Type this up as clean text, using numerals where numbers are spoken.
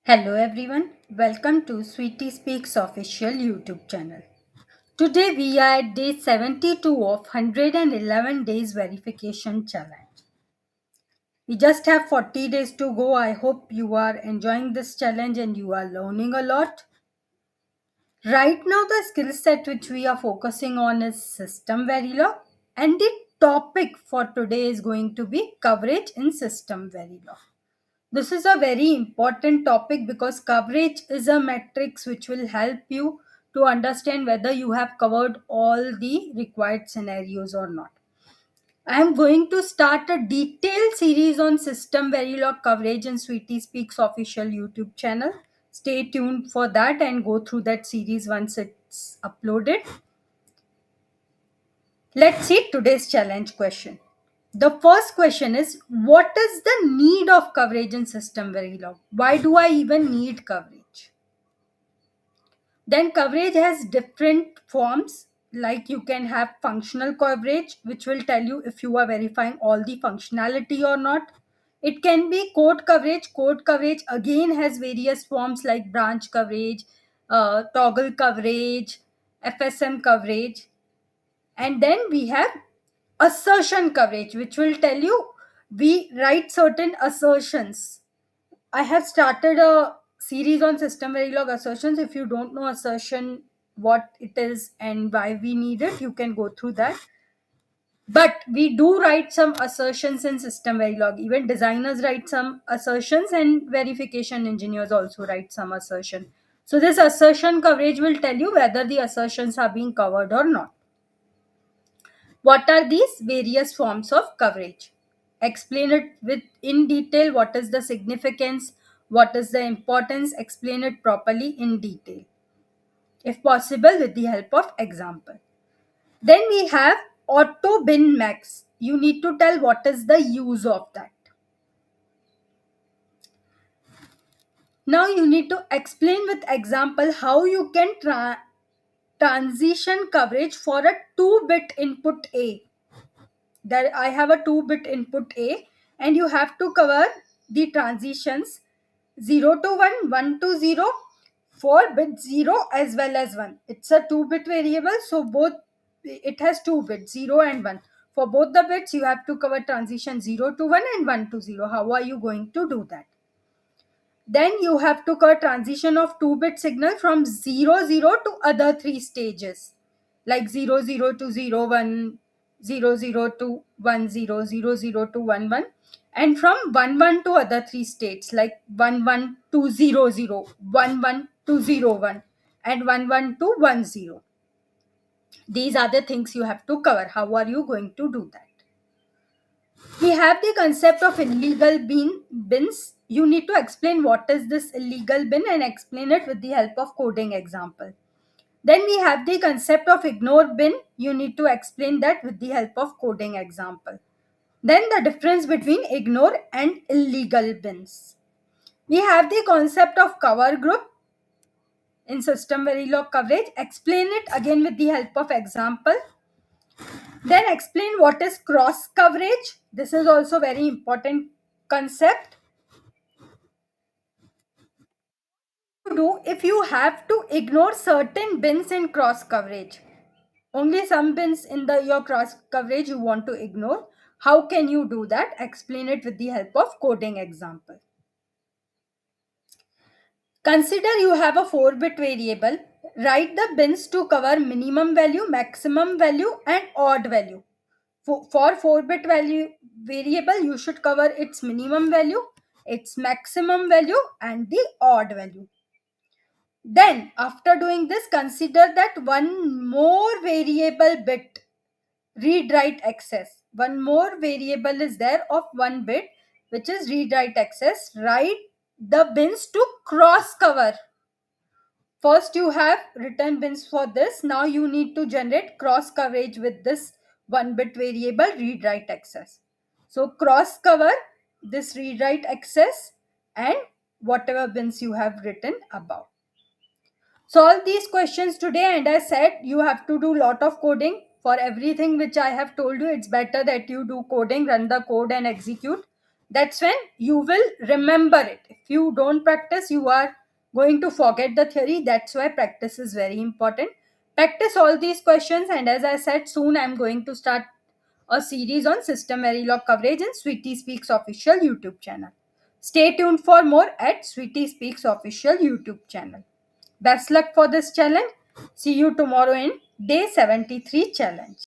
Hello everyone, welcome to Sweetie Speaks official YouTube channel. Today we are at day 72 of 111 days verification challenge. We just have 40 days to go. I hope you are enjoying this challenge and you are learning a lot. Right now the skill set which we are focusing on is System Verilog, and the topic for today is going to be coverage in System Verilog. This is a very important topic because coverage is a matrix which will help you to understand whether you have covered all the required scenarios or not. I am going to start a detailed series on System Verilog coverage in Sweetie Speaks official YouTube channel. Stay tuned for that and go through that series once it's uploaded. Let's see today's challenge question. The first question is, what is the need of coverage in System Verilog? Why do I even need coverage? Then coverage has different forms, like you can have functional coverage, which will tell you if you are verifying all the functionality or not. It can be code coverage. Code coverage again has various forms like branch coverage, toggle coverage, FSM coverage. And then we have assertion coverage, which will tell you we write certain assertions. I have started a series on System Verilog assertions. If you don't know assertion, what it is and why we need it, you can go through that. But we do write some assertions in System Verilog. Even designers write some assertions and verification engineers also write some assertion. So this assertion coverage will tell you whether the assertions are being covered or not. What are these various forms of coverage? Explain it with in detail. What is the significance? What is the importance? Explain it properly in detail. If possible, with the help of example. Then we have auto bin max. You need to tell what is the use of that. Now you need to explain with example how you can transition coverage for a 2-bit input A. That I have a 2-bit input A, and you have to cover the transitions 0 to 1, 1 to 0 for bit 0 as well as 1. It's a 2-bit variable, so both it has 2 bits, 0 and 1. For both the bits, you have to cover transition 0 to 1 and 1 to 0. How are you going to do that? Then you have to cover transition of 2-bit signal from 0 0 to other 3 stages, like 0 0 to 0 1, 0 0 to 1 0, 0 0 to 1 1, and from 1 1 to other 3 states like 1 1 to 0 0, 1 1 to 0 1, and 1 1 to 1 0. These are the things you have to cover. How are you going to do that? We have the concept of illegal bins. You need to explain what is this illegal bin and explain it with the help of coding example. Then we have the concept of ignore bin. You need to explain that with the help of coding example. Then the difference between ignore and illegal bins. We have the concept of cover group in System Verilog coverage. Explain it again with the help of example. Then explain what is cross coverage. This is also very important concept. To do if you have to ignore certain bins in cross coverage. Only some bins in your cross coverage you want to ignore. How can you do that? Explain it with the help of coding example. Consider you have a 4-bit variable. Write the bins to cover minimum value, maximum value, and odd value. For 4-bit variable, you should cover its minimum value, its maximum value, and the odd value. Then, after doing this, consider that one more variable bit, read write access. One more variable is there of 1 bit, which is read write access. Write the bins to cross cover. First, you have written bins for this. Now, you need to generate cross coverage with this 1-bit variable read write access. So, cross cover this read write access and whatever bins you have written above. Solve these questions today, and I said you have to do lot of coding. For everything which I have told you, it's better that you do coding, run the code and execute. That's when you will remember it. If you don't practice, you are going to forget the theory. That's why practice is very important. Practice all these questions, and as I said, soon I'm going to start a series on system Verilog coverage in Sweetie Speaks official YouTube channel. Stay tuned for more at Sweetie Speaks official YouTube channel. Best luck for this challenge. See you tomorrow in day 73 challenge.